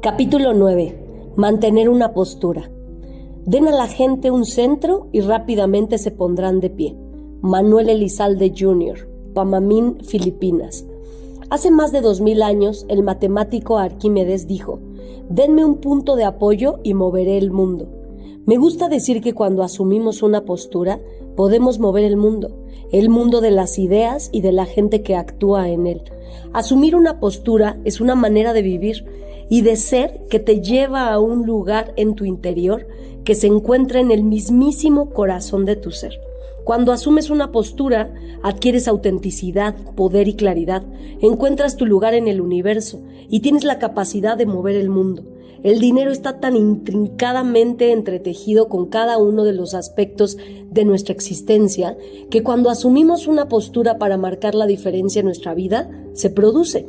Capítulo 9. Mantener una postura. Den a la gente un centro y rápidamente se pondrán de pie. Manuel Elizalde Jr., Pamamín, Filipinas. Hace más de 2000 años, el matemático Arquímedes dijo: denme un punto de apoyo y moveré el mundo. Me gusta decir que cuando asumimos una postura, podemos mover el mundo de las ideas y de la gente que actúa en él. Asumir una postura es una manera de vivir y de ser que te lleva a un lugar en tu interior que se encuentra en el mismísimo corazón de tu ser. Cuando asumes una postura, adquieres autenticidad, poder y claridad, encuentras tu lugar en el universo y tienes la capacidad de mover el mundo. El dinero está tan intrincadamente entretejido con cada uno de los aspectos de nuestra existencia que cuando asumimos una postura para marcar la diferencia en nuestra vida, se produce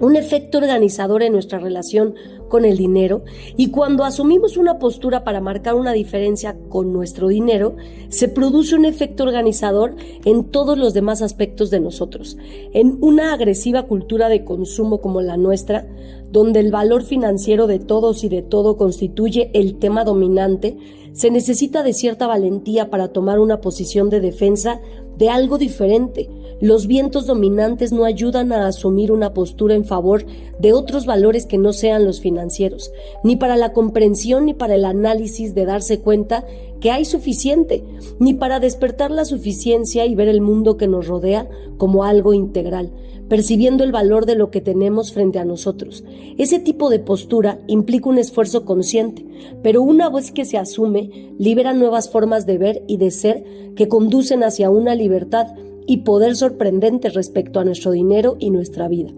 un efecto organizador en nuestra relación con el dinero, y cuando asumimos una postura para marcar una diferencia con nuestro dinero, se produce un efecto organizador en todos los demás aspectos de nosotros. En una agresiva cultura de consumo como la nuestra, donde el valor financiero de todos y de todo constituye el tema dominante, se necesita de cierta valentía para tomar una posición de defensa de algo diferente. Los vientos dominantes no ayudan a asumir una postura en favor de otros valores que no sean los financieros, ni para la comprensión ni para el análisis de darse cuenta que hay suficiente, ni para despertar la suficiencia y ver el mundo que nos rodea como algo integral, percibiendo el valor de lo que tenemos frente a nosotros. Ese tipo de postura implica un esfuerzo consciente, pero una vez que se asume, libera nuevas formas de ver y de ser que conducen hacia una libertad y poder sorprendente respecto a nuestro dinero y nuestra vida.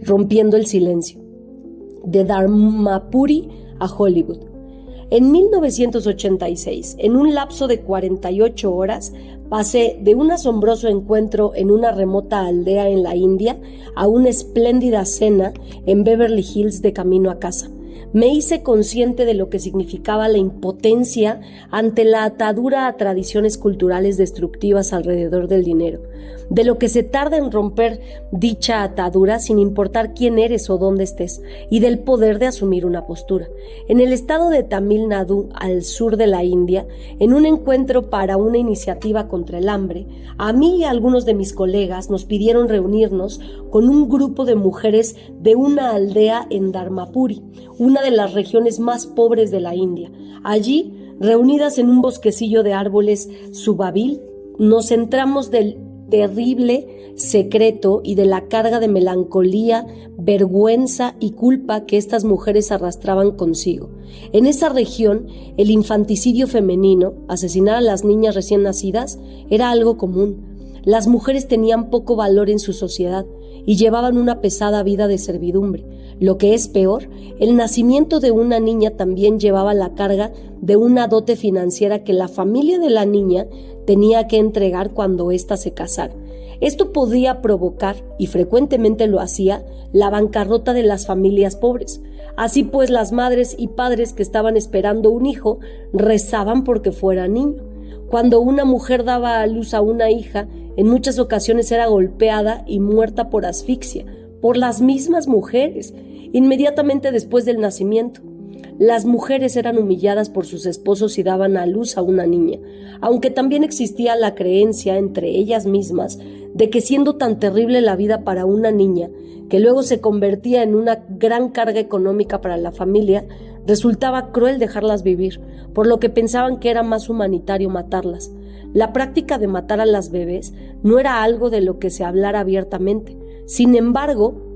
Rompiendo el silencio. De Dharmapuri a Hollywood. En 1986, en un lapso de 48 horas, pasé de un asombroso encuentro en una remota aldea en la India a una espléndida cena en Beverly Hills de camino a casa. Me hice consciente de lo que significaba la impotencia ante la atadura a tradiciones culturales destructivas alrededor del dinero, de lo que se tarda en romper dicha atadura sin importar quién eres o dónde estés, y del poder de asumir una postura. En el estado de Tamil Nadu, al sur de la India, en un encuentro para una iniciativa contra el hambre, a mí y a algunos de mis colegas nos pidieron reunirnos con un grupo de mujeres de una aldea en Dharmapuri, una de las regiones más pobres de la India. Allí, reunidas en un bosquecillo de árboles subabil, nos centramos del terrible secreto y de la carga de melancolía, vergüenza y culpa que estas mujeres arrastraban consigo. En esa región, el infanticidio femenino, asesinar a las niñas recién nacidas, era algo común. Las mujeres tenían poco valor en su sociedad y llevaban una pesada vida de servidumbre. Lo que es peor, el nacimiento de una niña también llevaba la carga de una dote financiera que la familia de la niña tenía que entregar cuando ésta se casara. Esto podía provocar, y frecuentemente lo hacía, la bancarrota de las familias pobres. Así pues, las madres y padres que estaban esperando un hijo rezaban porque fuera niño. Cuando una mujer daba a luz a una hija, en muchas ocasiones era golpeada y muerta por asfixia, por las mismas mujeres, inmediatamente después del nacimiento. Las mujeres eran humilladas por sus esposos y daban a luz a una niña, aunque también existía la creencia entre ellas mismas de que siendo tan terrible la vida para una niña, que luego se convertía en una gran carga económica para la familia, resultaba cruel dejarlas vivir, por lo que pensaban que era más humanitario matarlas. La práctica de matar a las bebés no era algo de lo que se hablara abiertamente. Sin embargo,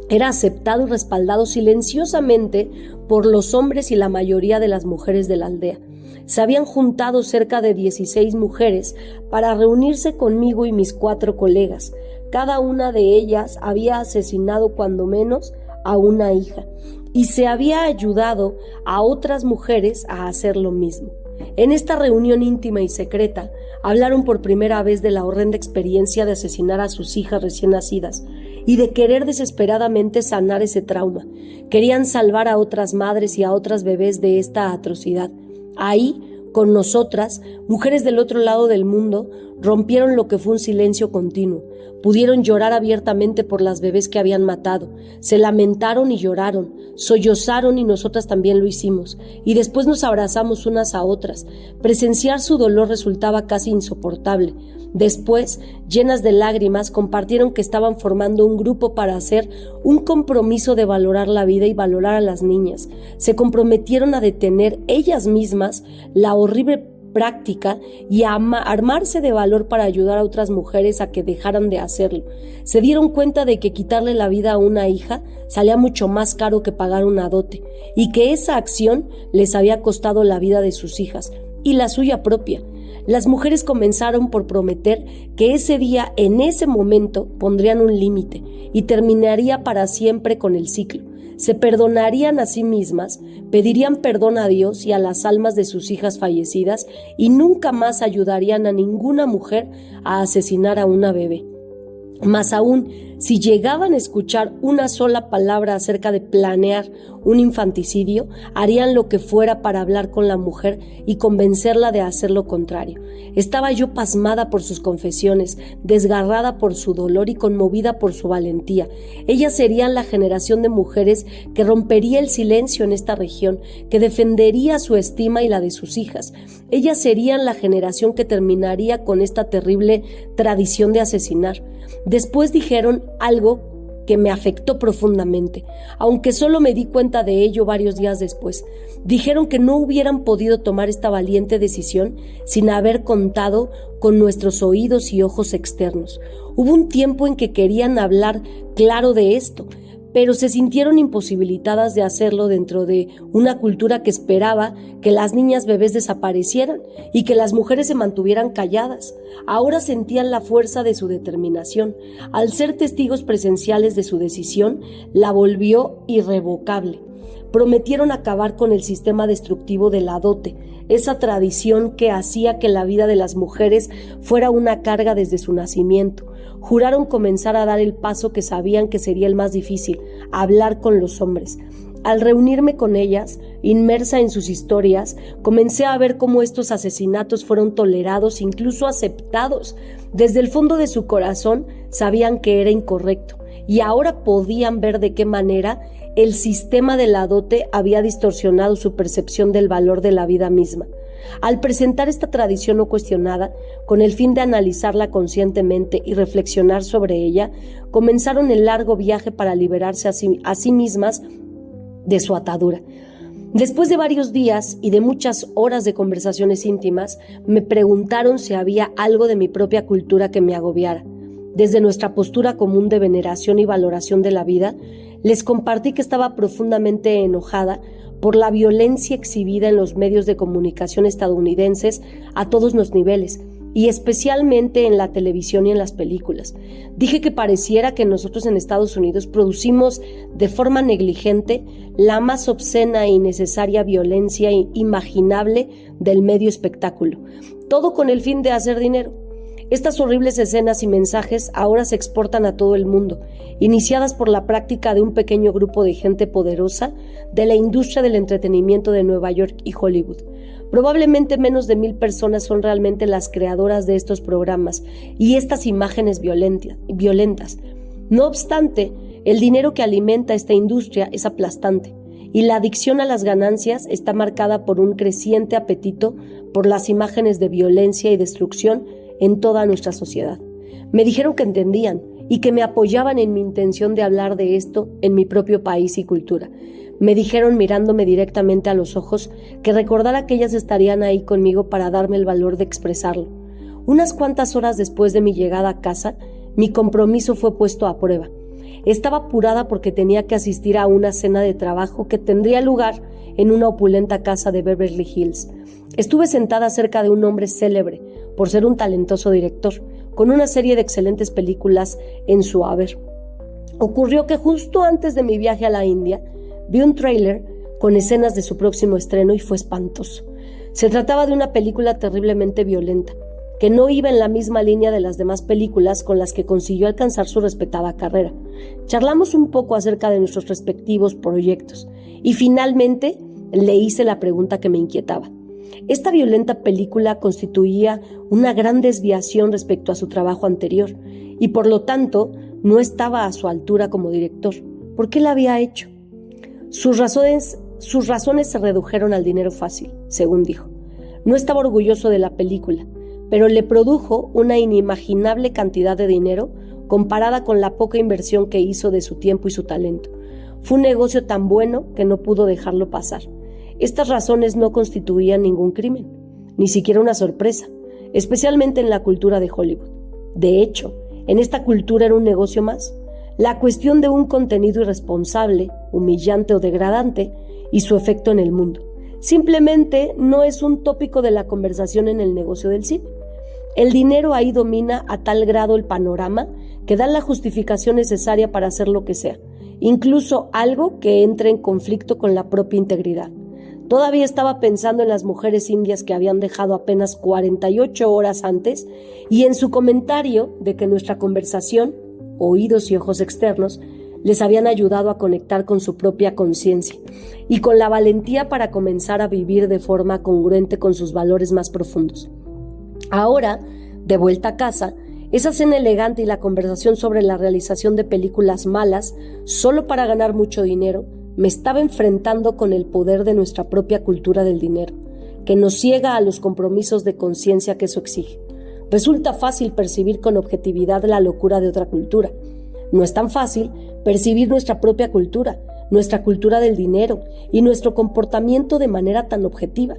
era aceptado y respaldado silenciosamente por los hombres y la mayoría de las mujeres de la aldea. Se habían juntado cerca de 16 mujeres para reunirse conmigo y mis 4 colegas. Cada una de ellas había asesinado cuando menos a una hija y se había ayudado a otras mujeres a hacer lo mismo. En esta reunión íntima y secreta, hablaron por primera vez de la horrenda experiencia de asesinar a sus hijas recién nacidas y de querer desesperadamente sanar ese trauma. Querían salvar a otras madres y a otras bebés de esta atrocidad. Ahí con nosotras, mujeres del otro lado del mundo, rompieron lo que fue un silencio continuo. Pudieron llorar abiertamente por las bebés que habían matado. Se lamentaron y lloraron, sollozaron y nosotras también lo hicimos. Y después nos abrazamos unas a otras. Presenciar su dolor resultaba casi insoportable. Después, llenas de lágrimas, compartieron que estaban formando un grupo para hacer un compromiso de valorar la vida y valorar a las niñas. Se comprometieron a detener ellas mismas la horrible práctica y a armarse de valor para ayudar a otras mujeres a que dejaran de hacerlo. Se dieron cuenta de que quitarle la vida a una hija salía mucho más caro que pagar una dote y que esa acción les había costado la vida de sus hijas y la suya propia. Las mujeres comenzaron por prometer que ese día, en ese momento, pondrían un límite y terminaría para siempre con el ciclo. Se perdonarían a sí mismas, pedirían perdón a Dios y a las almas de sus hijas fallecidas y nunca más ayudarían a ninguna mujer a asesinar a una bebé. Más aún, si llegaban a escuchar una sola palabra acerca de planear un infanticidio, harían lo que fuera para hablar con la mujer y convencerla de hacer lo contrario. Estaba yo pasmada por sus confesiones, desgarrada por su dolor y conmovida por su valentía. Ellas serían la generación de mujeres que rompería el silencio en esta región, que defendería su estima y la de sus hijas. Ellas serían la generación que terminaría con esta terrible tradición de asesinar. Después dijeron algo que me afectó profundamente, aunque solo me di cuenta de ello varios días después. Dijeron que no hubieran podido tomar esta valiente decisión sin haber contado con nuestros oídos y ojos externos. Hubo un tiempo en que querían hablar claro de esto, pero se sintieron imposibilitadas de hacerlo dentro de una cultura que esperaba que las niñas bebés desaparecieran y que las mujeres se mantuvieran calladas. Ahora sentían la fuerza de su determinación. Al ser testigos presenciales de su decisión, la volvió irrevocable. Prometieron acabar con el sistema destructivo de la dote, esa tradición que hacía que la vida de las mujeres fuera una carga desde su nacimiento. Juraron comenzar a dar el paso que sabían que sería el más difícil, hablar con los hombres. Al reunirme con ellas, inmersa en sus historias, comencé a ver cómo estos asesinatos fueron tolerados, incluso aceptados. Desde el fondo de su corazón sabían que era incorrecto y ahora podían ver de qué manera el sistema de la dote había distorsionado su percepción del valor de la vida misma. Al presentar esta tradición no cuestionada, con el fin de analizarla conscientemente y reflexionar sobre ella, comenzaron el largo viaje para liberarse a sí mismas de su atadura. Después de varios días y de muchas horas de conversaciones íntimas, me preguntaron si había algo de mi propia cultura que me agobiara. Desde nuestra postura común de veneración y valoración de la vida, les compartí que estaba profundamente enojada por la violencia exhibida en los medios de comunicación estadounidenses a todos los niveles, y especialmente en la televisión y en las películas. Dije que pareciera que nosotros en Estados Unidos producimos de forma negligente la más obscena e innecesaria violencia imaginable del medio espectáculo, todo con el fin de hacer dinero. Estas horribles escenas y mensajes ahora se exportan a todo el mundo, iniciadas por la práctica de un pequeño grupo de gente poderosa de la industria del entretenimiento de Nueva York y Hollywood. Probablemente menos de 1,000 personas son realmente las creadoras de estos programas y estas imágenes violentas. No obstante, el dinero que alimenta esta industria es aplastante y la adicción a las ganancias está marcada por un creciente apetito por las imágenes de violencia y destrucción en toda nuestra sociedad. Me dijeron que entendían y que me apoyaban en mi intención de hablar de esto en mi propio país y cultura. Me dijeron mirándome directamente a los ojos que recordara que ellas estarían ahí conmigo para darme el valor de expresarlo. Unas cuantas horas después de mi llegada a casa, mi compromiso fue puesto a prueba. Estaba apurada porque tenía que asistir a una cena de trabajo que tendría lugar en una opulenta casa de Beverly Hills. Estuve sentada cerca de un hombre célebre por ser un talentoso director, con una serie de excelentes películas en su haber. Ocurrió que justo antes de mi viaje a la India, vi un tráiler con escenas de su próximo estreno y fue espantoso. Se trataba de una película terriblemente violenta, que no iba en la misma línea de las demás películas con las que consiguió alcanzar su respetada carrera. Charlamos un poco acerca de nuestros respectivos proyectos y finalmente le hice la pregunta que me inquietaba. Esta violenta película constituía una gran desviación respecto a su trabajo anterior y por lo tanto no estaba a su altura como director. ¿Por qué la había hecho? Sus razones se redujeron al dinero fácil, según dijo. No estaba orgulloso de la película, pero le produjo una inimaginable cantidad de dinero comparada con la poca inversión que hizo de su tiempo y su talento. Fue un negocio tan bueno que no pudo dejarlo pasar. Estas razones no constituían ningún crimen, ni siquiera una sorpresa, especialmente en la cultura de Hollywood. De hecho, en esta cultura era un negocio más. La cuestión de un contenido irresponsable, humillante o degradante y su efecto en el mundo. Simplemente no es un tópico de la conversación en el negocio del cine. El dinero ahí domina a tal grado el panorama que da la justificación necesaria para hacer lo que sea, incluso algo que entre en conflicto con la propia integridad. Todavía estaba pensando en las mujeres indias que habían dejado apenas 48 horas antes y en su comentario de que nuestra conversación, oídos y ojos externos, les habían ayudado a conectar con su propia conciencia y con la valentía para comenzar a vivir de forma congruente con sus valores más profundos. Ahora, de vuelta a casa, esa cena elegante y la conversación sobre la realización de películas malas solo para ganar mucho dinero me estaba enfrentando con el poder de nuestra propia cultura del dinero, que nos ciega a los compromisos de conciencia que eso exige. Resulta fácil percibir con objetividad la locura de otra cultura. No es tan fácil percibir nuestra propia cultura, nuestra cultura del dinero y nuestro comportamiento de manera tan objetiva.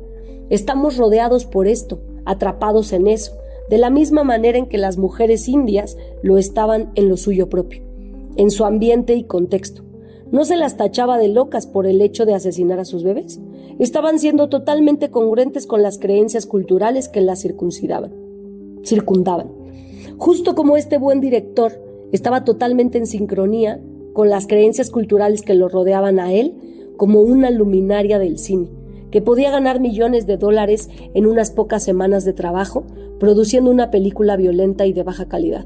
Estamos rodeados por esto, atrapados en eso, de la misma manera en que las mujeres indias lo estaban en lo suyo propio, en su ambiente y contexto. No se las tachaba de locas por el hecho de asesinar a sus bebés. Estaban siendo totalmente congruentes con las creencias culturales que las circundaban. Justo como este buen director estaba totalmente en sincronía con las creencias culturales que lo rodeaban a él como una luminaria del cine, que podía ganar millones de dólares en unas pocas semanas de trabajo, produciendo una película violenta y de baja calidad.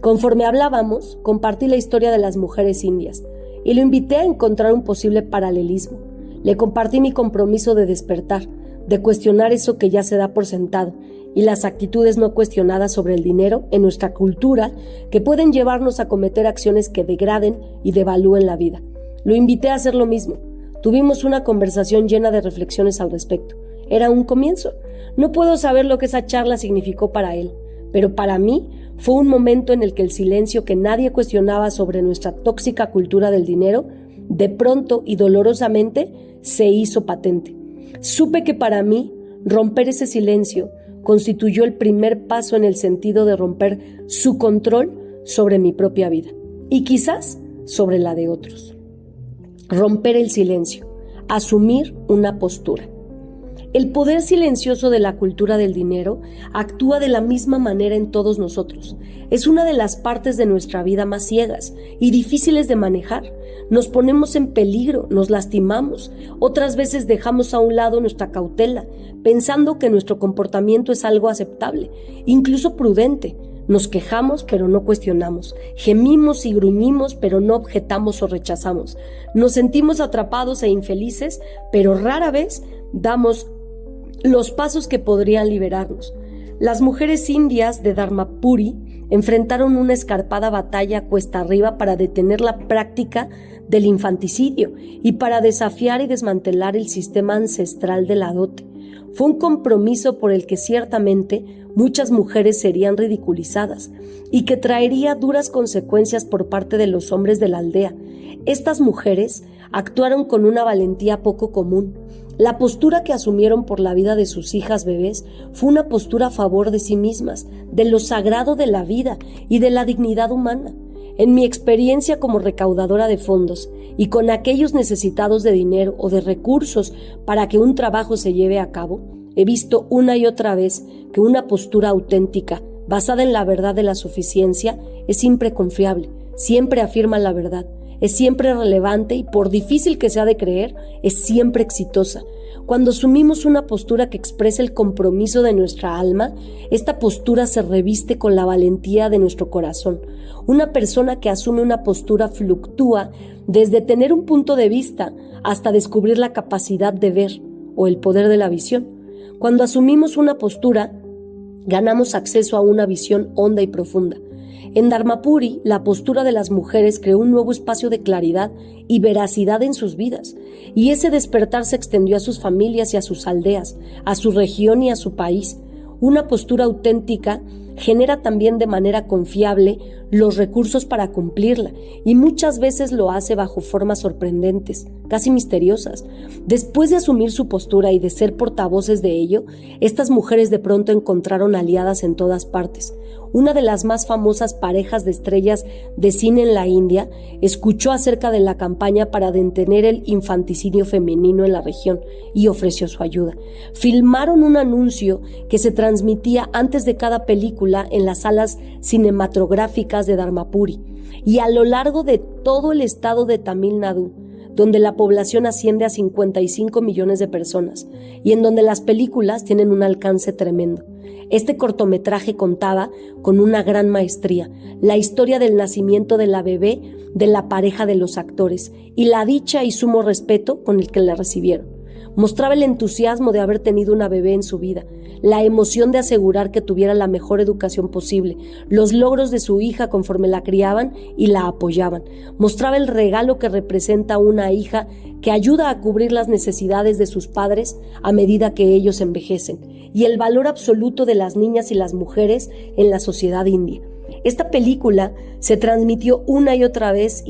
Conforme hablábamos, compartí la historia de las mujeres indias y lo invité a encontrar un posible paralelismo. Le compartí mi compromiso de despertar, de cuestionar eso que ya se da por sentado y las actitudes no cuestionadas sobre el dinero en nuestra cultura que pueden llevarnos a cometer acciones que degraden y devalúen la vida. Lo invité a hacer lo mismo. Tuvimos una conversación llena de reflexiones al respecto. Era un comienzo. No puedo saber lo que esa charla significó para él, pero para mí fue un momento en el que el silencio que nadie cuestionaba sobre nuestra tóxica cultura del dinero, de pronto y dolorosamente, se hizo patente. Supe que para mí, romper ese silencio constituyó el primer paso en el sentido de romper su control sobre mi propia vida y quizás sobre la de otros. Romper el silencio, asumir una postura. El poder silencioso de la cultura del dinero actúa de la misma manera en todos nosotros. Es una de las partes de nuestra vida más ciegas y difíciles de manejar. Nos ponemos en peligro, nos lastimamos. Otras veces dejamos a un lado nuestra cautela, pensando que nuestro comportamiento es algo aceptable, incluso prudente. Nos quejamos, pero no cuestionamos. Gemimos y gruñimos, pero no objetamos o rechazamos. Nos sentimos atrapados e infelices, pero rara vez damos los pasos que podrían liberarnos. Las mujeres indias de Dharmapuri enfrentaron una escarpada batalla cuesta arriba para detener la práctica del infanticidio y para desafiar y desmantelar el sistema ancestral de la dote. Fue un compromiso por el que ciertamente muchas mujeres serían ridiculizadas y que traería duras consecuencias por parte de los hombres de la aldea. Estas mujeres actuaron con una valentía poco común. La postura que asumieron por la vida de sus hijas bebés fue una postura a favor de sí mismas, de lo sagrado de la vida y de la dignidad humana. En mi experiencia como recaudadora de fondos y con aquellos necesitados de dinero o de recursos para que un trabajo se lleve a cabo, he visto una y otra vez que una postura auténtica, basada en la verdad de la suficiencia, es siempre confiable, siempre afirma la verdad, es siempre relevante y, por difícil que sea de creer, es siempre exitosa. Cuando asumimos una postura que expresa el compromiso de nuestra alma, esta postura se reviste con la valentía de nuestro corazón. Una persona que asume una postura fluctúa desde tener un punto de vista hasta descubrir la capacidad de ver o el poder de la visión. Cuando asumimos una postura, ganamos acceso a una visión honda y profunda. En Dharmapuri, la postura de las mujeres creó un nuevo espacio de claridad y veracidad en sus vidas, y ese despertar se extendió a sus familias y a sus aldeas, a su región y a su país. Una postura auténtica genera también de manera confiable los recursos para cumplirla, y muchas veces lo hace bajo formas sorprendentes, casi misteriosas. Después de asumir su postura y de ser portavoces de ello, estas mujeres de pronto encontraron aliadas en todas partes. Una de las más famosas parejas de estrellas de cine en la India escuchó acerca de la campaña para detener el infanticidio femenino en la región y ofreció su ayuda. Filmaron un anuncio que se transmitía antes de cada película en las salas cinematográficas de Dharmapuri y a lo largo de todo el estado de Tamil Nadu, donde la población asciende a 55 millones de personas y en donde las películas tienen un alcance tremendo. Este cortometraje contaba con una gran maestría la historia del nacimiento de la bebé de la pareja de los actores y la dicha y sumo respeto con el que la recibieron. Mostraba el entusiasmo de haber tenido una bebé en su vida, la emoción de asegurar que tuviera la mejor educación posible, los logros de su hija conforme la criaban y la apoyaban. Mostraba el regalo que representa una hija que ayuda a cubrir las necesidades de sus padres a medida que ellos envejecen, y el valor absoluto de las niñas y las mujeres en la sociedad india. Esta película se transmitió una y otra vez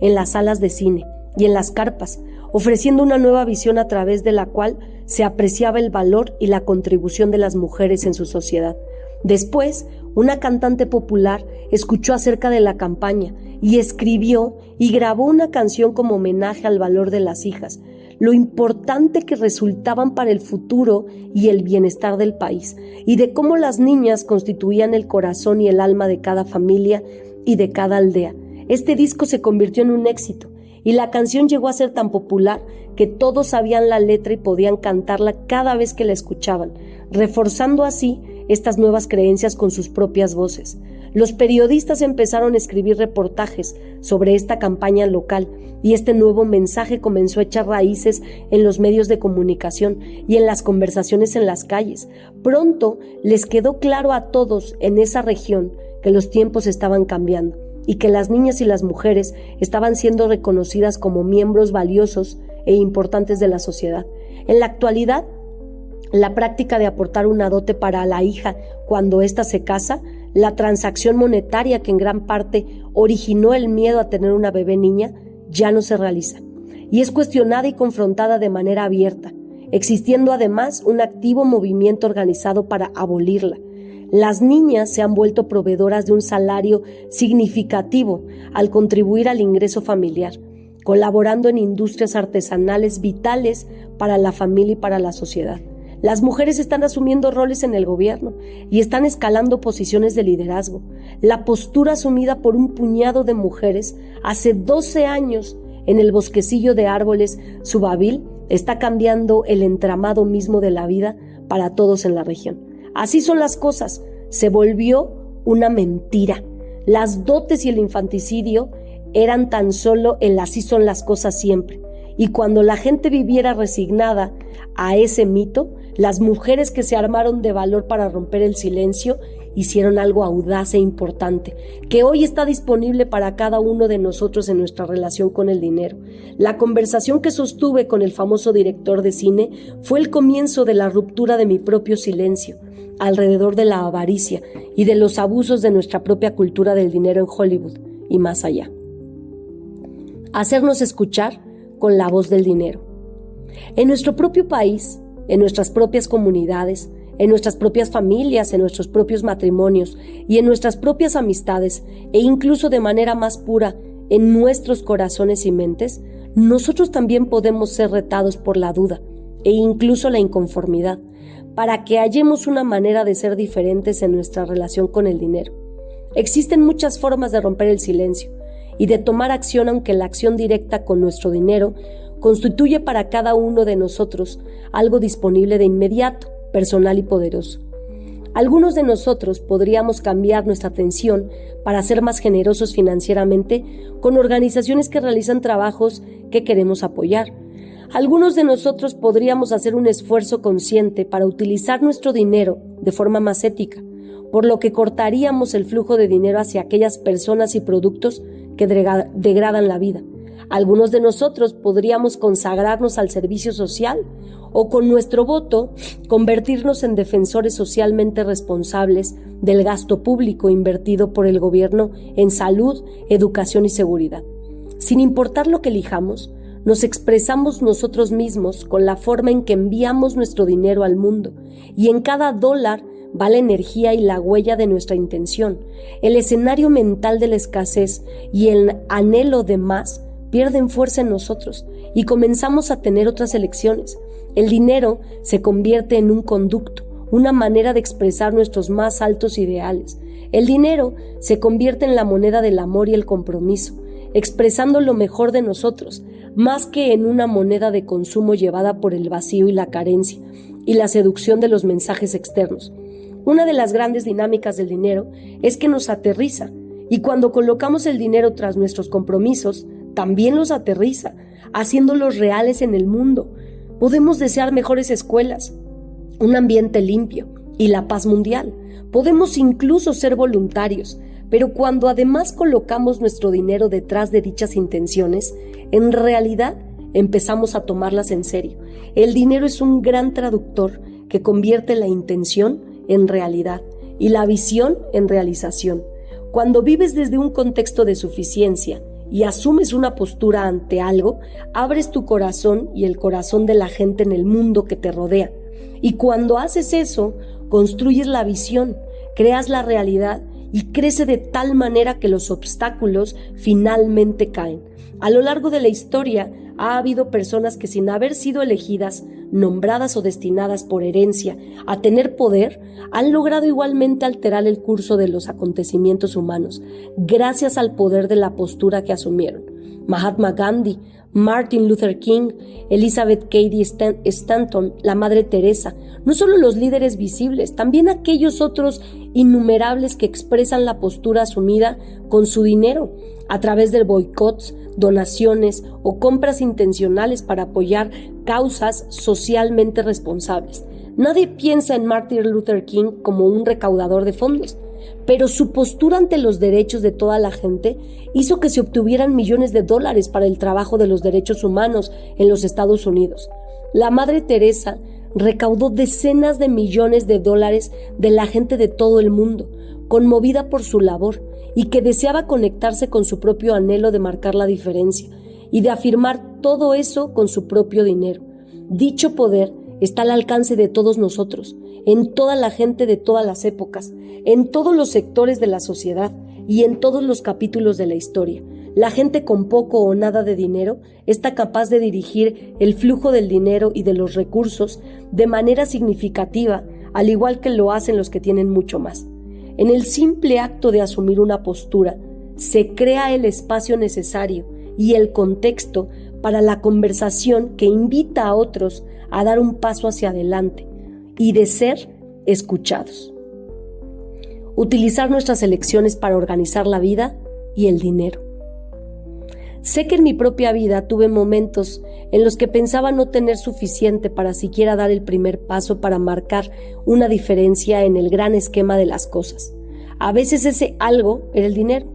en las salas de cine y en las carpas, ofreciendo una nueva visión a través de la cual se apreciaba el valor y la contribución de las mujeres en su sociedad. Después, una cantante popular escuchó acerca de la campaña y escribió y grabó una canción como homenaje al valor de las hijas, lo importante que resultaban para el futuro y el bienestar del país, y de cómo las niñas constituían el corazón y el alma de cada familia y de cada aldea. Este disco se convirtió en un éxito, y la canción llegó a ser tan popular que todos sabían la letra y podían cantarla cada vez que la escuchaban, reforzando así estas nuevas creencias con sus propias voces. Los periodistas empezaron a escribir reportajes sobre esta campaña local y este nuevo mensaje comenzó a echar raíces en los medios de comunicación y en las conversaciones en las calles. Pronto les quedó claro a todos en esa región que los tiempos estaban cambiando y que las niñas y las mujeres estaban siendo reconocidas como miembros valiosos e importantes de la sociedad. En la actualidad, la práctica de aportar una dote para la hija cuando ésta se casa, la transacción monetaria que en gran parte originó el miedo a tener una bebé niña, ya no se realiza y es cuestionada y confrontada de manera abierta, existiendo además un activo movimiento organizado para abolirla. Las niñas se han vuelto proveedoras de un salario significativo al contribuir al ingreso familiar, colaborando en industrias artesanales vitales para la familia y para la sociedad. Las mujeres están asumiendo roles en el gobierno y están escalando posiciones de liderazgo. La postura asumida por un puñado de mujeres hace 12 años en el bosquecillo de árboles Subabil está cambiando el entramado mismo de la vida para todos en la región. Así son las cosas, se volvió una mentira. Las dotes y el infanticidio eran tan solo el así son las cosas siempre. Y cuando la gente viviera resignada a ese mito, las mujeres que se armaron de valor para romper el silencio hicieron algo audaz e importante, que hoy está disponible para cada uno de nosotros en nuestra relación con el dinero. La conversación que sostuve con el famoso director de cine fue el comienzo de la ruptura de mi propio silencio alrededor de la avaricia y de los abusos de nuestra propia cultura del dinero en Hollywood y más allá. Hacernos escuchar con la voz del dinero. En nuestro propio país, en nuestras propias comunidades, en nuestras propias familias, en nuestros propios matrimonios y en nuestras propias amistades e incluso de manera más pura en nuestros corazones y mentes, nosotros también podemos ser retados por la duda e incluso la inconformidad para que hallemos una manera de ser diferentes en nuestra relación con el dinero. Existen muchas formas de romper el silencio y de tomar acción, aunque la acción directa con nuestro dinero constituye para cada uno de nosotros algo disponible de inmediato, personal y poderoso. Algunos de nosotros podríamos cambiar nuestra atención para ser más generosos financieramente con organizaciones que realizan trabajos que queremos apoyar. Algunos de nosotros podríamos hacer un esfuerzo consciente para utilizar nuestro dinero de forma más ética, por lo que cortaríamos el flujo de dinero hacia aquellas personas y productos que degradan la vida. Algunos de nosotros podríamos consagrarnos al servicio social o con nuestro voto convertirnos en defensores socialmente responsables del gasto público invertido por el gobierno en salud, educación y seguridad. Sin importar lo que elijamos, nos expresamos nosotros mismos con la forma en que enviamos nuestro dinero al mundo, y en cada dólar va la energía y la huella de nuestra intención. El escenario mental de la escasez y el anhelo de más pierden fuerza en nosotros y comenzamos a tener otras elecciones. El dinero se convierte en un conducto, una manera de expresar nuestros más altos ideales. El dinero se convierte en la moneda del amor y el compromiso, expresando lo mejor de nosotros, más que en una moneda de consumo llevada por el vacío y la carencia y la seducción de los mensajes externos. Una de las grandes dinámicas del dinero es que nos aterriza, y cuando colocamos el dinero tras nuestros compromisos, también los aterriza, haciéndolos reales en el mundo. Podemos desear mejores escuelas, un ambiente limpio y la paz mundial. Podemos incluso ser voluntarios, pero cuando además colocamos nuestro dinero detrás de dichas intenciones, en realidad empezamos a tomarlas en serio. El dinero es un gran traductor que convierte la intención en realidad y la visión en realización. Cuando vives desde un contexto de suficiencia y asumes una postura ante algo, abres tu corazón y el corazón de la gente en el mundo que te rodea. Y cuando haces eso, construyes la visión, creas la realidad y crece de tal manera que los obstáculos finalmente caen. A lo largo de la historia ha habido personas que, sin haber sido elegidas, nombradas o destinadas por herencia a tener poder, han logrado igualmente alterar el curso de los acontecimientos humanos, gracias al poder de la postura que asumieron. Mahatma Gandhi, Martin Luther King, Elizabeth Cady Stanton, la Madre Teresa, no solo los líderes visibles, también aquellos otros innumerables que expresan la postura asumida con su dinero, a través de boicots, donaciones o compras intencionales para apoyar causas socialmente responsables. Nadie piensa en Martin Luther King como un recaudador de fondos, pero su postura ante los derechos de toda la gente hizo que se obtuvieran millones de dólares para el trabajo de los derechos humanos en los Estados Unidos. La Madre Teresa recaudó decenas de millones de dólares de la gente de todo el mundo, conmovida por su labor y que deseaba conectarse con su propio anhelo de marcar la diferencia y de afirmar todo eso con su propio dinero. Dicho poder está al alcance de todos nosotros, en toda la gente de todas las épocas, en todos los sectores de la sociedad y en todos los capítulos de la historia. La gente con poco o nada de dinero está capaz de dirigir el flujo del dinero y de los recursos de manera significativa, al igual que lo hacen los que tienen mucho más. En el simple acto de asumir una postura, se crea el espacio necesario y el contexto para la conversación que invita a otros a dar un paso hacia adelante y de ser escuchados. Utilizar nuestras elecciones para organizar la vida y el dinero. Sé que en mi propia vida tuve momentos en los que pensaba no tener suficiente para siquiera dar el primer paso para marcar una diferencia en el gran esquema de las cosas. A veces ese algo era el dinero,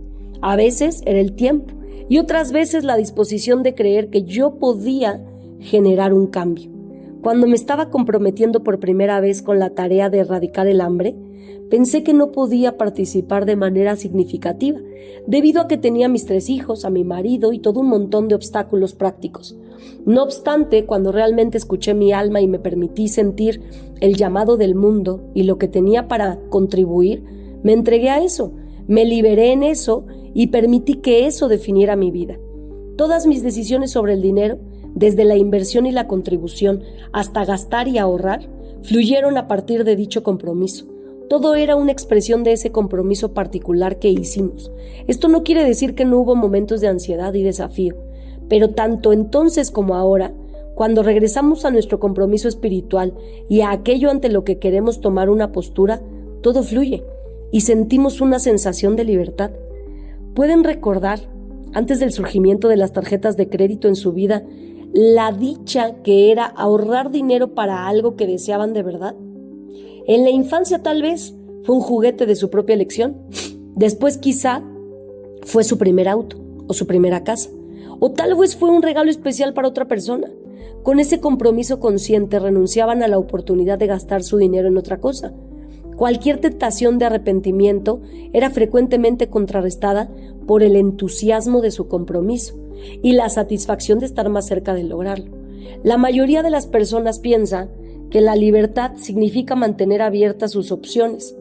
a veces era el tiempo y otras veces la disposición de creer que yo podía generar un cambio. Cuando me estaba comprometiendo por primera vez con la tarea de erradicar el hambre, pensé que no podía participar de manera significativa, debido a que tenía mis 3 hijos, a mi marido y todo un montón de obstáculos prácticos. No obstante, cuando realmente escuché mi alma y me permití sentir el llamado del mundo y lo que tenía para contribuir, me entregué a eso, me liberé en eso y permití que eso definiera mi vida. Todas mis decisiones sobre el dinero, desde la inversión y la contribución hasta gastar y ahorrar, fluyeron a partir de dicho compromiso. Todo era una expresión de ese compromiso particular que hicimos. Esto no quiere decir que no hubo momentos de ansiedad y desafío, pero tanto entonces como ahora, cuando regresamos a nuestro compromiso espiritual y a aquello ante lo que queremos tomar una postura, todo fluye y sentimos una sensación de libertad. ¿Pueden recordar, antes del surgimiento de las tarjetas de crédito en su vida, la dicha que era ahorrar dinero para algo que deseaban de verdad? En la infancia tal vez fue un juguete de su propia elección. Después quizá fue su primer auto o su primera casa. O tal vez fue un regalo especial para otra persona. Con ese compromiso consciente renunciaban a la oportunidad de gastar su dinero en otra cosa. Cualquier tentación de arrepentimiento era frecuentemente contrarrestada por el entusiasmo de su compromiso y la satisfacción de estar más cerca de lograrlo. La mayoría de las personas piensa que la libertad significa mantener abiertas sus opciones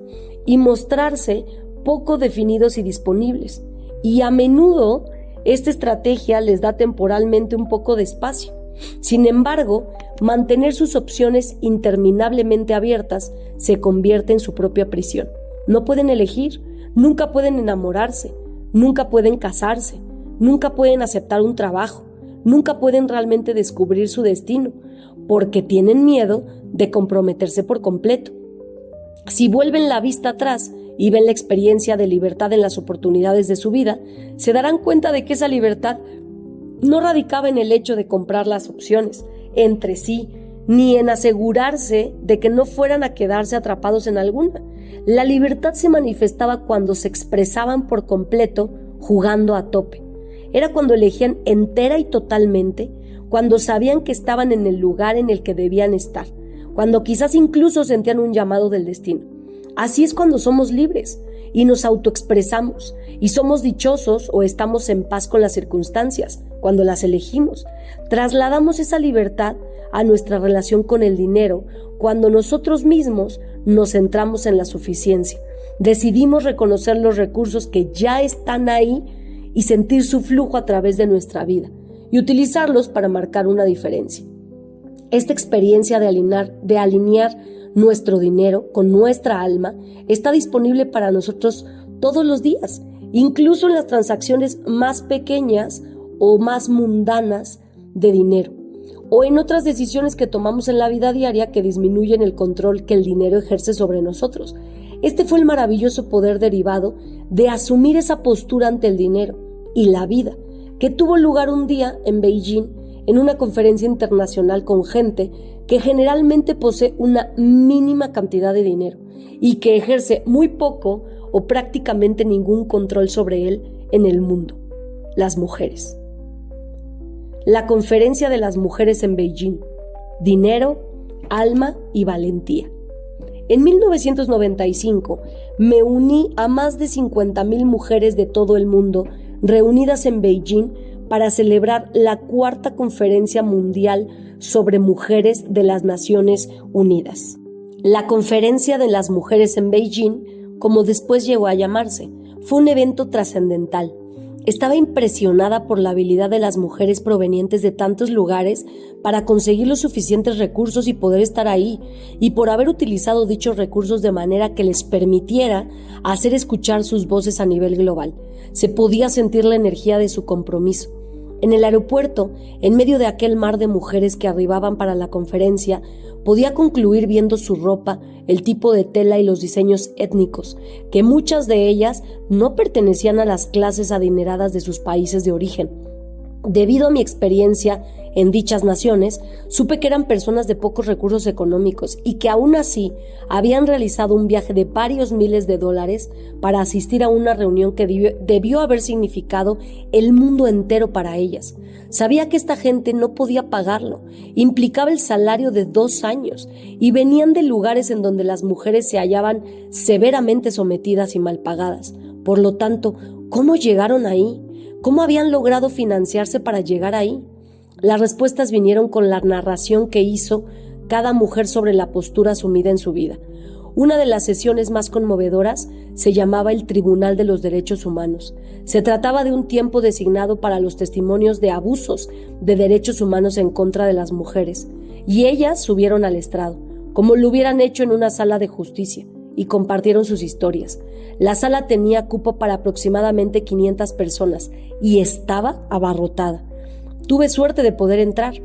y mostrarse poco definidos y disponibles, y a menudo esta estrategia les da temporalmente un poco de espacio. Sin embargo, mantener sus opciones interminablemente abiertas se convierte en su propia prisión. No pueden elegir, nunca pueden enamorarse, nunca pueden casarse, nunca pueden aceptar un trabajo, nunca pueden realmente descubrir su destino, porque tienen miedo de comprometerse por completo. Si vuelven la vista atrás y ven la experiencia de libertad en las oportunidades de su vida, se darán cuenta de que esa libertad no radicaba en el hecho de comprar las opciones entre sí, ni en asegurarse de que no fueran a quedarse atrapados en alguna. La libertad se manifestaba cuando se expresaban por completo, jugando a tope. Era cuando elegían entera y totalmente, cuando sabían que estaban en el lugar en el que debían estar, cuando quizás incluso sentían un llamado del destino. Así es cuando somos libres y nos autoexpresamos, y somos dichosos o estamos en paz con las circunstancias, cuando las elegimos. Trasladamos esa libertad a nuestra relación con el dinero, cuando nosotros mismos nos centramos en la suficiencia. Decidimos reconocer los recursos que ya están ahí y sentir su flujo a través de nuestra vida y utilizarlos para marcar una diferencia. Esta experiencia de alinear nuestro dinero con nuestra alma está disponible para nosotros todos los días, incluso en las transacciones más pequeñas o más mundanas de dinero, o en otras decisiones que tomamos en la vida diaria que disminuyen el control que el dinero ejerce sobre nosotros. Este fue el maravilloso poder derivado de asumir esa postura ante el dinero y la vida, que tuvo lugar un día en Beijing, en una conferencia internacional con gente que generalmente posee una mínima cantidad de dinero y que ejerce muy poco o prácticamente ningún control sobre él en el mundo: las mujeres. La conferencia de las mujeres en Beijing: dinero, alma y valentía. En 1995 me uní a más de 50,000 mujeres de todo el mundo reunidas en Beijing para celebrar la cuarta conferencia mundial sobre mujeres de las Naciones Unidas. La conferencia de las mujeres en Beijing, como después llegó a llamarse, fue un evento trascendental. Estaba impresionada por la habilidad de las mujeres provenientes de tantos lugares para conseguir los suficientes recursos y poder estar ahí, y por haber utilizado dichos recursos de manera que les permitiera hacer escuchar sus voces a nivel global. Se podía sentir la energía de su compromiso. En el aeropuerto, en medio de aquel mar de mujeres que arribaban para la conferencia, podía concluir viendo su ropa, el tipo de tela y los diseños étnicos, que muchas de ellas no pertenecían a las clases adineradas de sus países de origen. Debido a mi experiencia en dichas naciones, supe que eran personas de pocos recursos económicos y que aún así habían realizado un viaje de varios miles de dólares para asistir a una reunión que debió haber significado el mundo entero para ellas. Sabía que esta gente no podía pagarlo, implicaba el salario de 2 años y venían de lugares en donde las mujeres se hallaban severamente sometidas y mal pagadas. Por lo tanto, ¿cómo llegaron ahí? ¿Cómo habían logrado financiarse para llegar ahí? Las respuestas vinieron con la narración que hizo cada mujer sobre la postura asumida en su vida. Una de las sesiones más conmovedoras se llamaba el Tribunal de los Derechos Humanos. Se trataba de un tiempo designado para los testimonios de abusos de derechos humanos en contra de las mujeres, y ellas subieron al estrado, como lo hubieran hecho en una sala de justicia, y compartieron sus historias. La sala tenía cupo para aproximadamente 500 personas y estaba abarrotada. Tuve suerte de poder entrar.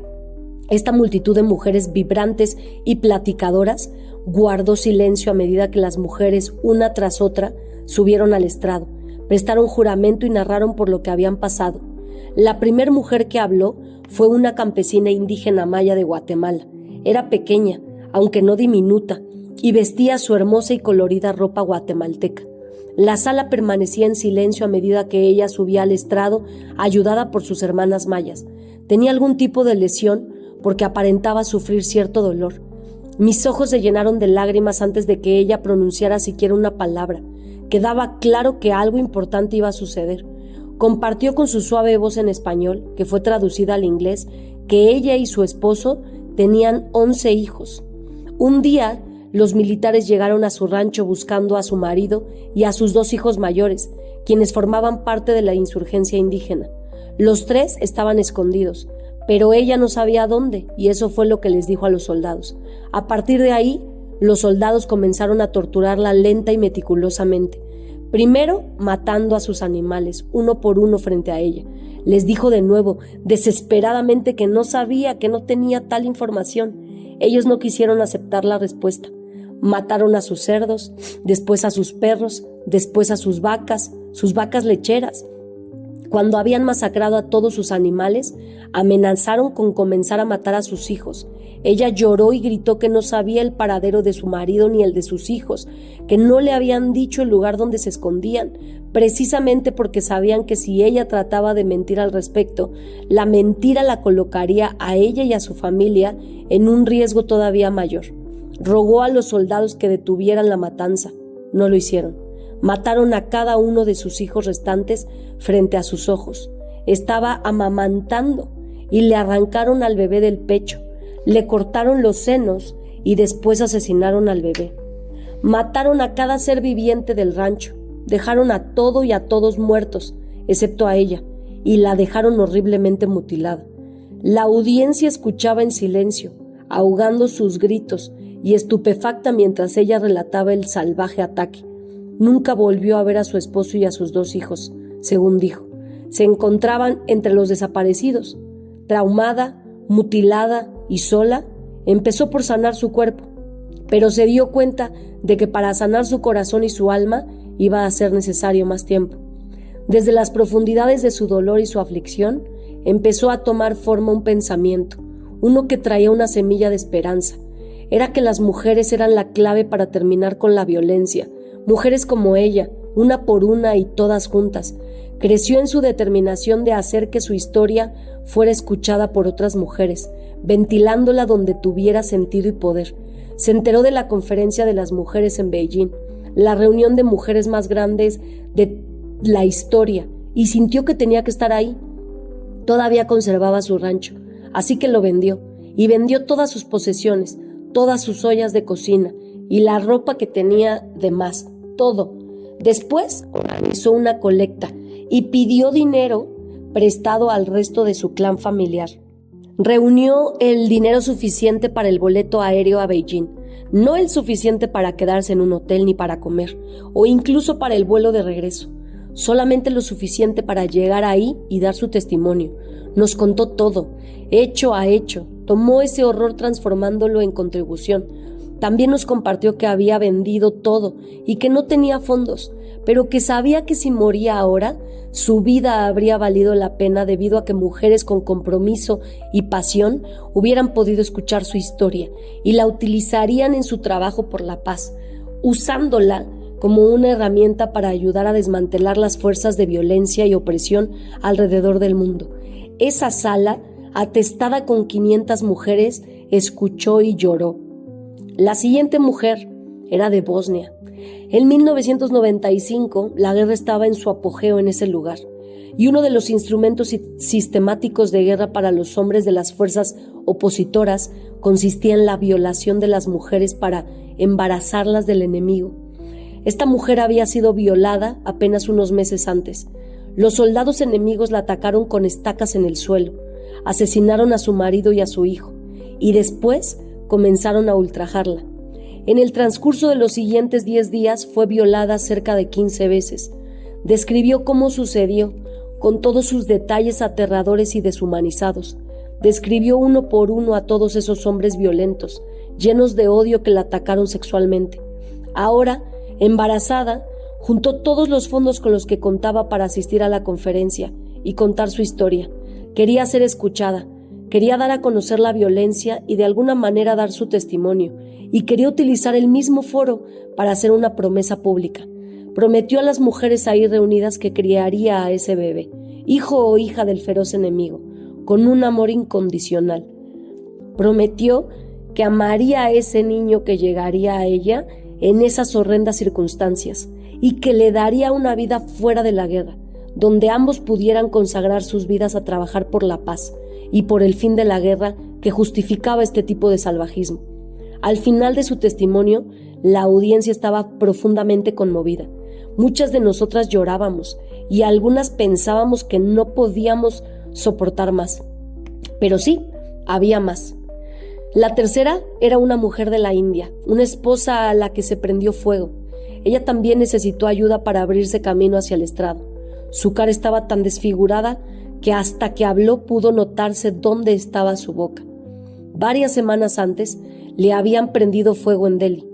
Esta multitud de mujeres vibrantes y platicadoras guardó silencio a medida que las mujeres, una tras otra, subieron al estrado, prestaron juramento y narraron por lo que habían pasado. La primer mujer que habló Fue una campesina indígena maya de Guatemala. Era pequeña, aunque no diminuta, y vestía su hermosa y colorida ropa guatemalteca. La sala permanecía en silencio a medida que ella subía al estrado, ayudada por sus hermanas mayas. Tenía algún tipo de lesión porque aparentaba sufrir cierto dolor. Mis ojos se llenaron de lágrimas antes de que ella pronunciara siquiera una palabra. Quedaba claro que algo importante iba a suceder. Compartió con su suave voz en español, que fue traducida al inglés, que ella y su esposo tenían 11 hijos. Un día, los militares llegaron a su rancho buscando a su marido y a sus 2 hijos mayores, quienes formaban parte de la insurgencia indígena. Los 3 estaban escondidos, pero ella no sabía dónde, y eso fue lo que les dijo a los soldados. A partir de ahí, los soldados comenzaron a torturarla lenta y meticulosamente. Primero, matando a sus animales, uno por uno frente a ella. Les dijo de nuevo, desesperadamente, que no sabía, que no tenía tal información. Ellos no quisieron aceptar la respuesta. Mataron a sus cerdos, después a sus perros, después a sus vacas lecheras. Cuando habían masacrado a todos sus animales, amenazaron con comenzar a matar a sus hijos. Ella lloró y gritó que no sabía el paradero de su marido ni el de sus hijos, que no le habían dicho el lugar donde se escondían, precisamente porque sabían que si ella trataba de mentir al respecto, la mentira la colocaría a ella y a su familia en un riesgo todavía mayor. Rogó a los soldados que detuvieran la matanza. No lo hicieron. Mataron a cada uno de sus hijos restantes frente a sus ojos. Estaba amamantando y le arrancaron al bebé del pecho, le cortaron los senos y después asesinaron al bebé. Mataron a cada ser viviente del rancho, dejaron a todo y a todos muertos, excepto a ella, y la dejaron horriblemente mutilada. La audiencia escuchaba en silencio, ahogando sus gritos y estupefacta mientras ella relataba el salvaje ataque. Nunca volvió a ver a su esposo y a sus 2 hijos, según dijo. Se encontraban entre los desaparecidos. Traumada, mutilada y sola, empezó por sanar su cuerpo, pero se dio cuenta de que para sanar su corazón y su alma iba a ser necesario más tiempo. Desde las profundidades de su dolor y su aflicción, empezó a tomar forma un pensamiento, uno que traía una semilla de esperanza. Era que las mujeres eran la clave para terminar con la violencia. Mujeres como ella, una por una y todas juntas. Creció en su determinación de hacer que su historia fuera escuchada por otras mujeres, ventilándola donde tuviera sentido y poder. Se enteró de la conferencia de las mujeres en Beijing, la reunión de mujeres más grandes de la historia, y sintió que tenía que estar ahí. Todavía conservaba su rancho, así que lo vendió, y vendió todas sus posesiones, todas sus ollas de cocina y la ropa que tenía de más, todo. Después organizó una colecta y pidió dinero prestado al resto de su clan familiar. Reunió el dinero suficiente para el boleto aéreo a Beijing, no el suficiente para quedarse en un hotel ni para comer, o incluso para el vuelo de regreso, solamente lo suficiente para llegar ahí y dar su testimonio. Nos contó todo, hecho a hecho, tomó ese horror transformándolo en contribución. También nos compartió que había vendido todo y que no tenía fondos, pero que sabía que si moría ahora, su vida habría valido la pena debido a que mujeres con compromiso y pasión hubieran podido escuchar su historia y la utilizarían en su trabajo por la paz, usándola como una herramienta para ayudar a desmantelar las fuerzas de violencia y opresión alrededor del mundo. Esa sala, atestada con 500 mujeres, escuchó y lloró. La siguiente mujer era de Bosnia. En 1995, la guerra estaba en su apogeo en ese lugar, y uno de los instrumentos sistemáticos de guerra para los hombres de las fuerzas opositoras consistía en la violación de las mujeres para embarazarlas del enemigo. Esta mujer había sido violada apenas unos meses antes. Los soldados enemigos la atacaron con estacas en el suelo, asesinaron a su marido y a su hijo, y después comenzaron a ultrajarla. En el transcurso de los siguientes 10 días fue violada cerca de 15 veces. Describió cómo sucedió, con todos sus detalles aterradores y deshumanizados. Describió uno por uno a todos esos hombres violentos, llenos de odio que la atacaron sexualmente. Ahora, embarazada, juntó todos los fondos con los que contaba para asistir a la conferencia y contar su historia. Quería ser escuchada, Quería dar a conocer la violencia y de alguna manera dar su testimonio, y quería utilizar el mismo foro para hacer una promesa pública. Prometió a las mujeres ahí reunidas que criaría a ese bebé, hijo o hija del feroz enemigo, con un amor incondicional. Prometió que amaría a ese niño que llegaría a ella en esas horrendas circunstancias y que le daría una vida fuera de la guerra, donde ambos pudieran consagrar sus vidas a trabajar por la paz y por el fin de la guerra que justificaba este tipo de salvajismo. Al final de su testimonio, la audiencia estaba profundamente conmovida. Muchas de nosotras llorábamos y algunas pensábamos que no podíamos soportar más. Pero sí, había más. La tercera era una mujer de la India, una esposa a la que se prendió fuego. Ella también necesitó ayuda para abrirse camino hacia el estrado. Su cara estaba tan desfigurada que hasta que habló pudo notarse dónde estaba su boca. Varias semanas antes le habían prendido fuego en Delhi.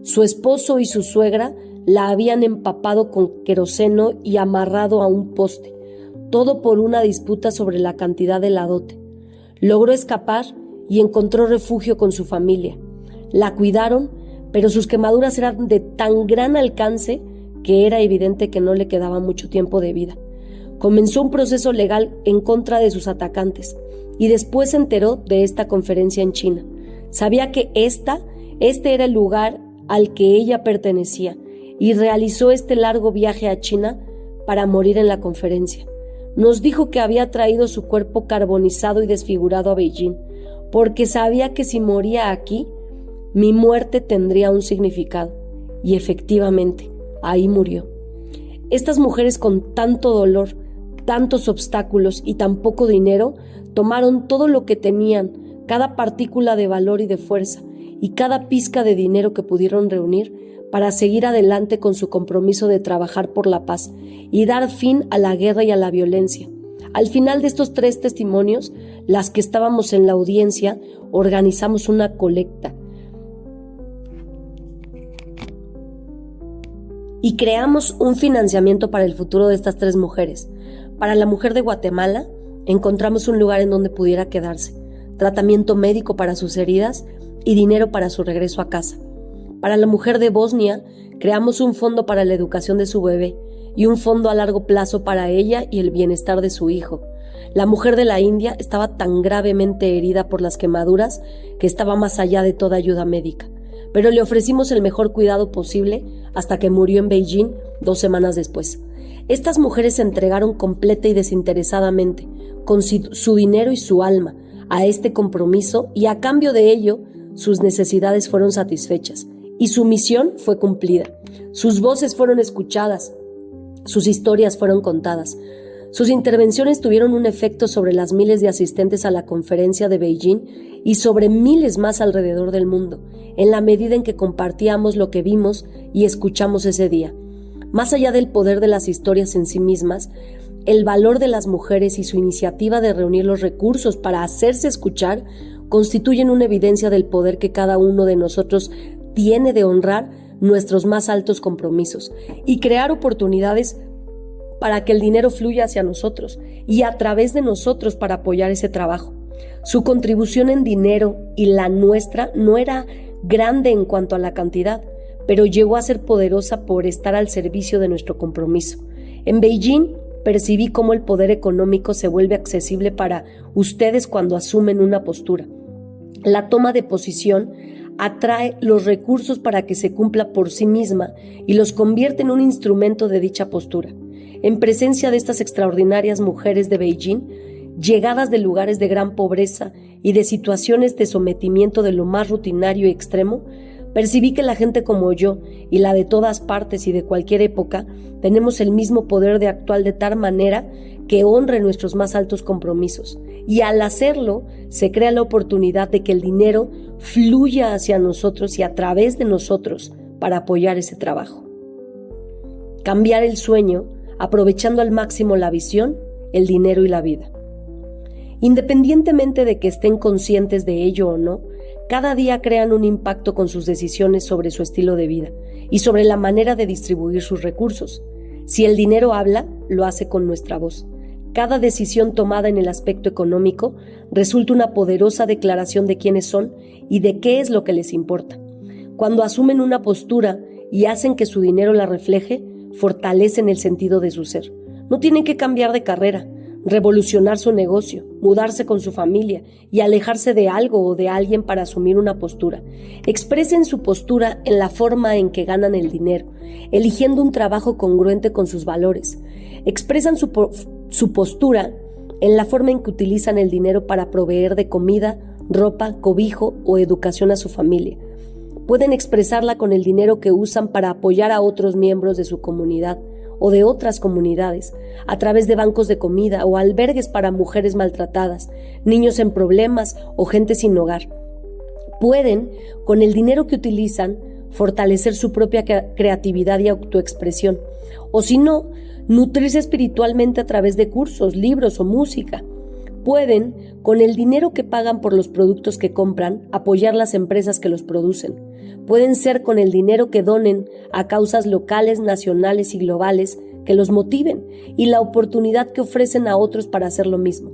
Su esposo y su suegra la habían empapado con queroseno y amarrado a un poste, todo por una disputa sobre la cantidad de la dote. Logró escapar y encontró refugio con su familia. La cuidaron, pero sus quemaduras eran de tan gran alcance que era evidente que no le quedaba mucho tiempo de vida. Comenzó un proceso legal en contra de sus atacantes y después se enteró de esta conferencia en China. Sabía que este era el lugar al que ella pertenecía y realizó este largo viaje a China para morir en la conferencia. Nos dijo que había traído su cuerpo carbonizado y desfigurado a Beijing porque sabía que si moría aquí, mi muerte tendría un significado. Y efectivamente, ahí murió. Estas mujeres con tanto dolor, tantos obstáculos y tan poco dinero, tomaron todo lo que tenían, cada partícula de valor y de fuerza, y cada pizca de dinero que pudieron reunir para seguir adelante con su compromiso de trabajar por la paz y dar fin a la guerra y a la violencia. Al final de estos 3 testimonios, las que estábamos en la audiencia, organizamos una colecta y creamos un financiamiento para el futuro de estas 3 mujeres. Para la mujer de Guatemala, encontramos un lugar en donde pudiera quedarse, tratamiento médico para sus heridas y dinero para su regreso a casa. Para la mujer de Bosnia, creamos un fondo para la educación de su bebé y un fondo a largo plazo para ella y el bienestar de su hijo. La mujer de la India estaba tan gravemente herida por las quemaduras que estaba más allá de toda ayuda médica, pero le ofrecimos el mejor cuidado posible hasta que murió en Beijing 2 semanas después. Estas mujeres se entregaron completa y desinteresadamente, con su dinero y su alma, a este compromiso, y a cambio de ello, sus necesidades fueron satisfechas y su misión fue cumplida. Sus voces fueron escuchadas, sus historias fueron contadas. Sus intervenciones tuvieron un efecto sobre las miles de asistentes a la conferencia de Beijing y sobre miles más alrededor del mundo, en la medida en que compartíamos lo que vimos y escuchamos ese día. Más allá del poder de las historias en sí mismas, el valor de las mujeres y su iniciativa de reunir los recursos para hacerse escuchar constituyen una evidencia del poder que cada uno de nosotros tiene de honrar nuestros más altos compromisos y crear oportunidades para que el dinero fluya hacia nosotros y a través de nosotros para apoyar ese trabajo. Su contribución en dinero y la nuestra no era grande en cuanto a la cantidad, pero llegó a ser poderosa por estar al servicio de nuestro compromiso. En Beijing percibí cómo el poder económico se vuelve accesible para ustedes cuando asumen una postura. La toma de posición atrae los recursos para que se cumpla por sí misma y los convierte en un instrumento de dicha postura. En presencia de estas extraordinarias mujeres de Beijing, llegadas de lugares de gran pobreza y de situaciones de sometimiento de lo más rutinario y extremo, percibí que la gente como yo y la de todas partes y de cualquier época tenemos el mismo poder de actuar de tal manera que honre nuestros más altos compromisos, y al hacerlo se crea la oportunidad de que el dinero fluya hacia nosotros y a través de nosotros para apoyar ese trabajo. Cambiar el sueño aprovechando al máximo la visión, el dinero y la vida. Independientemente de que estén conscientes de ello o no, cada día crean un impacto con sus decisiones sobre su estilo de vida y sobre la manera de distribuir sus recursos. Si el dinero habla, lo hace con nuestra voz. Cada decisión tomada en el aspecto económico resulta una poderosa declaración de quiénes son y de qué es lo que les importa. Cuando asumen una postura y hacen que su dinero la refleje, fortalecen el sentido de su ser. No tienen que cambiar de carrera, revolucionar su negocio, mudarse con su familia y alejarse de algo o de alguien para asumir una postura. Expresen su postura en la forma en que ganan el dinero, eligiendo un trabajo congruente con sus valores. Expresan su postura en la forma en que utilizan el dinero para proveer de comida, ropa, cobijo o educación a su familia. Pueden expresarla con el dinero que usan para apoyar a otros miembros de su comunidad o de otras comunidades, a través de bancos de comida o albergues para mujeres maltratadas, niños en problemas o gente sin hogar. Pueden, con el dinero que utilizan, fortalecer su propia creatividad y autoexpresión, o si no, nutrirse espiritualmente a través de cursos, libros o música. Pueden, con el dinero que pagan por los productos que compran, apoyar las empresas que los producen. Pueden ser con el dinero que donen a causas locales, nacionales y globales que los motiven y la oportunidad que ofrecen a otros para hacer lo mismo.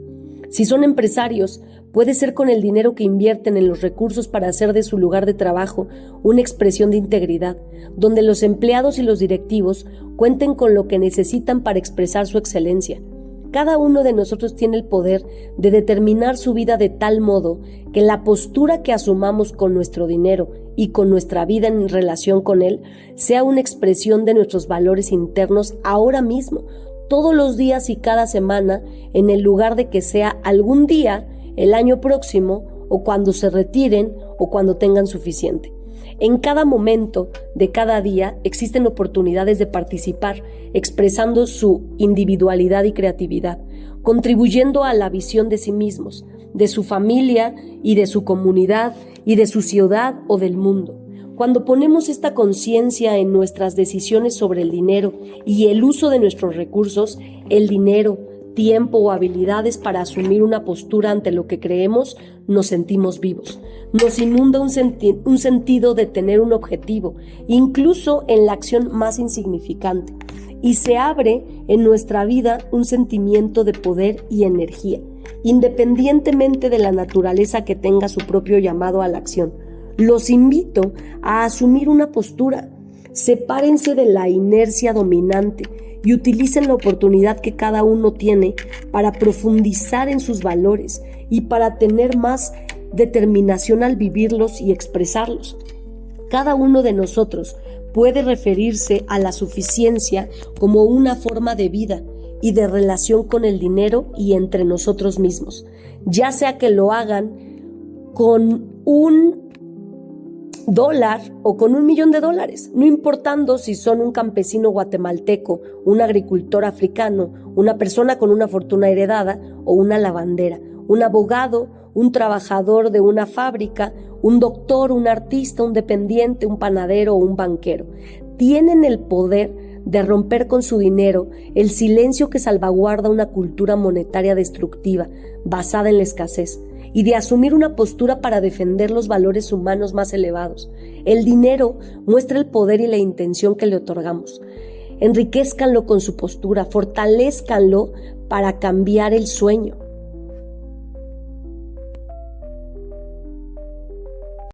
Si son empresarios, puede ser con el dinero que invierten en los recursos para hacer de su lugar de trabajo una expresión de integridad, donde los empleados y los directivos cuenten con lo que necesitan para expresar su excelencia. Cada uno de nosotros tiene el poder de determinar su vida de tal modo que la postura que asumamos con nuestro dinero y con nuestra vida en relación con él sea una expresión de nuestros valores internos ahora mismo, todos los días y cada semana, en el lugar de que sea algún día, el año próximo, o cuando se retiren o cuando tengan suficiente. En cada momento de cada día existen oportunidades de participar, expresando su individualidad y creatividad, contribuyendo a la visión de sí mismos, de su familia y de su comunidad y de su ciudad o del mundo. Cuando ponemos esta conciencia en nuestras decisiones sobre el dinero y el uso de nuestros recursos, el dinero, tiempo o habilidades para asumir una postura ante lo que creemos, nos sentimos vivos. Nos inunda un sentido de tener un objetivo, incluso en la acción más insignificante. Y se abre en nuestra vida un sentimiento de poder y energía, independientemente de la naturaleza que tenga su propio llamado a la acción. Los invito a asumir una postura. Sepárense de la inercia dominante y utilicen la oportunidad que cada uno tiene para profundizar en sus valores y para tener más determinación al vivirlos y expresarlos. Cada uno de nosotros puede referirse a la suficiencia como una forma de vida y de relación con el dinero y entre nosotros mismos, ya sea que lo hagan con $1 o con $1.000.000, no importando si son un campesino guatemalteco, un agricultor africano, una persona con una fortuna heredada o una lavandera, un abogado, un trabajador de una fábrica, un doctor, un artista, un dependiente, un panadero o un banquero. Tienen el poder de romper con su dinero el silencio que salvaguarda una cultura monetaria destructiva basada en la escasez, y de asumir una postura para defender los valores humanos más elevados. El dinero muestra el poder y la intención que le otorgamos. Enriquézcanlo con su postura, fortalézcanlo para cambiar el sueño.